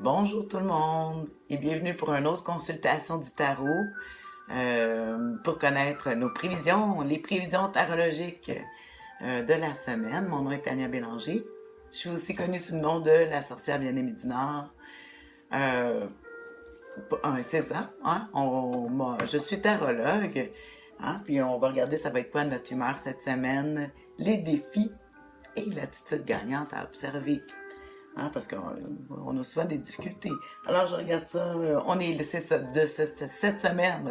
Bonjour tout le monde et bienvenue pour une autre consultation du tarot pour connaître nos prévisions, les prévisions tarologiques de la semaine. Mon nom est Tania Bélanger. Je suis aussi connue sous le nom de la sorcière bien-aimée du Nord. C'est ça, hein? Je suis tarologue, hein? Puis on va regarder ça va être quoi notre humeur cette semaine, les défis et l'attitude gagnante à observer. Hein, parce qu'on a souvent des difficultés. Alors, je regarde ça. C'est ça, cette semaine,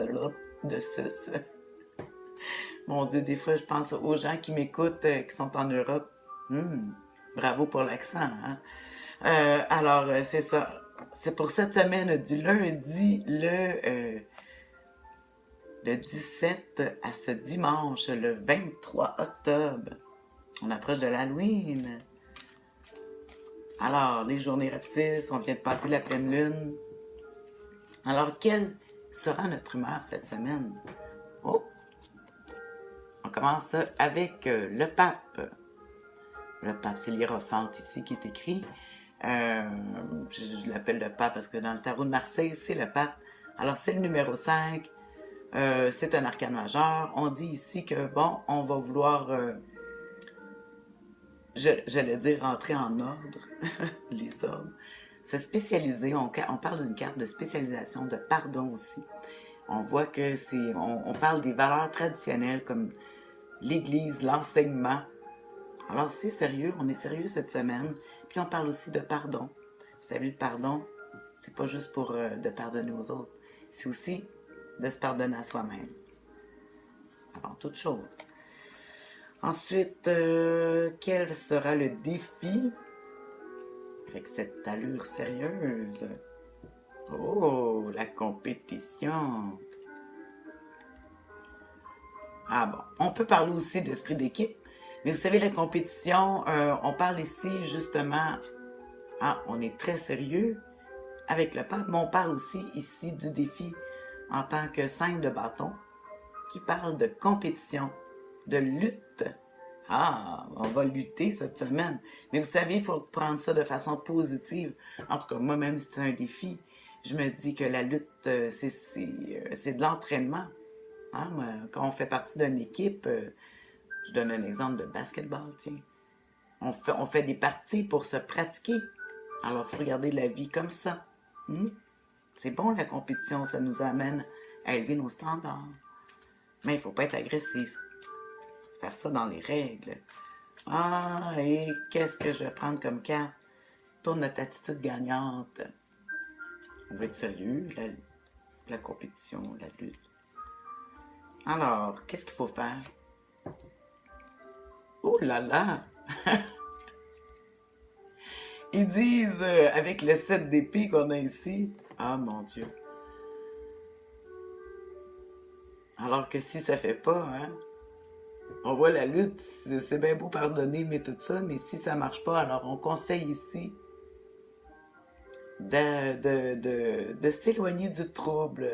Mon Dieu, des fois, je pense aux gens qui m'écoutent, qui sont en Europe. Bravo pour l'accent, hein? C'est ça. C'est pour cette semaine du lundi, le 17 à ce dimanche, le 23 octobre. On approche de l'Halloween. Alors, les journées rapetissent, on vient de passer la pleine lune. Alors, quelle sera notre humeur cette semaine? Oh! On commence avec le pape. Le pape, c'est l'hiérophante ici qui est écrit. Je l'appelle le pape parce que dans le tarot de Marseille, c'est le pape. Alors, c'est le numéro 5. C'est un arcane majeur. On dit ici que, bon, on va vouloir... j'allais dire rentrer en ordre, les ordres, se spécialiser, on parle d'une carte de spécialisation, de pardon aussi. On voit que on parle des valeurs traditionnelles comme l'Église, l'enseignement. Alors c'est sérieux, on est sérieux cette semaine. Puis on parle aussi de pardon. Vous savez, le pardon, c'est pas juste pour de pardonner aux autres, c'est aussi de se pardonner à soi-même. Avant toute chose. Ensuite, quel sera le défi avec cette allure sérieuse? Oh, la compétition! Ah bon, on peut parler aussi d'esprit d'équipe, mais vous savez, la compétition, on parle ici justement, on est très sérieux avec le pape, mais on parle aussi ici du défi en tant que 5 de bâton qui parle de compétition, de lutte. On va lutter cette semaine. Mais vous savez, il faut prendre ça de façon positive. En tout cas, moi-même, c'est un défi. Je me dis que la lutte, c'est de l'entraînement. Hein? Quand on fait partie d'une équipe, je donne un exemple de basketball, tiens. On fait des parties pour se pratiquer. Alors, il faut regarder la vie comme ça. C'est bon, la compétition, ça nous amène à élever nos standards. Mais il ne faut pas être agressif. Faire ça dans les règles. Et qu'est-ce que je vais prendre comme carte pour notre attitude gagnante? On va être sérieux, la compétition, la lutte. Alors, qu'est-ce qu'il faut faire? Oh là là! Ils disent, avec le 7 d'épée qu'on a ici, mon Dieu. Alors que si ça fait pas, on voit la lutte, c'est bien beau pardonner, mais tout ça, mais si ça marche pas, alors on conseille ici de s'éloigner du trouble.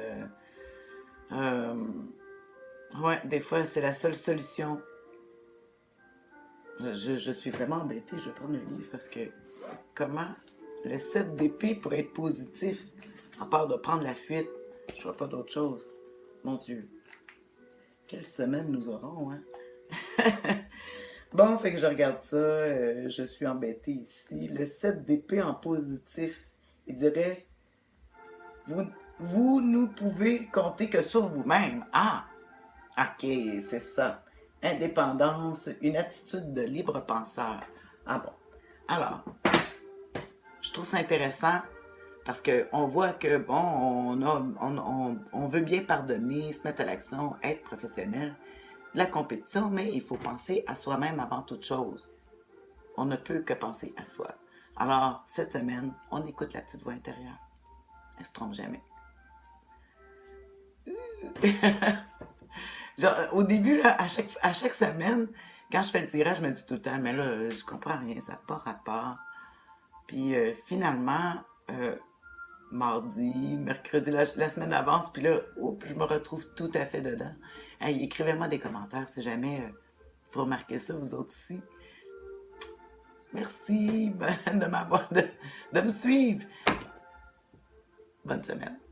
Des fois, c'est la seule solution. Je suis vraiment embêtée, je vais prendre un livre parce que comment le 7 d'épée pourrait être positif, à part de prendre la fuite, je vois pas d'autre chose. Mon Dieu. Quelle semaine nous aurons, hein? Bon, fait que je regarde ça, je suis embêtée ici. Le 7 d'épée en positif, il dirait, vous ne pouvez compter que sur vous-même. Ok, c'est ça. Indépendance, une attitude de libre penseur. Bon. Alors, je trouve ça intéressant parce qu'on voit que, bon, on veut bien pardonner, se mettre à l'action, être professionnel. La compétition, mais il faut penser à soi-même avant toute chose. On ne peut que penser à soi. Alors, cette semaine, on écoute la petite voix intérieure. Elle se trompe jamais. Genre, au début, là, à chaque semaine, quand je fais le tirage, je me dis tout le temps, mais là, je comprends rien, ça n'a pas rapport. Puis finalement, mardi, mercredi, la semaine avance, puis là, je me retrouve tout à fait dedans. Écrivez-moi des commentaires si jamais vous remarquez ça, vous autres aussi. Merci de me suivre. Bonne semaine.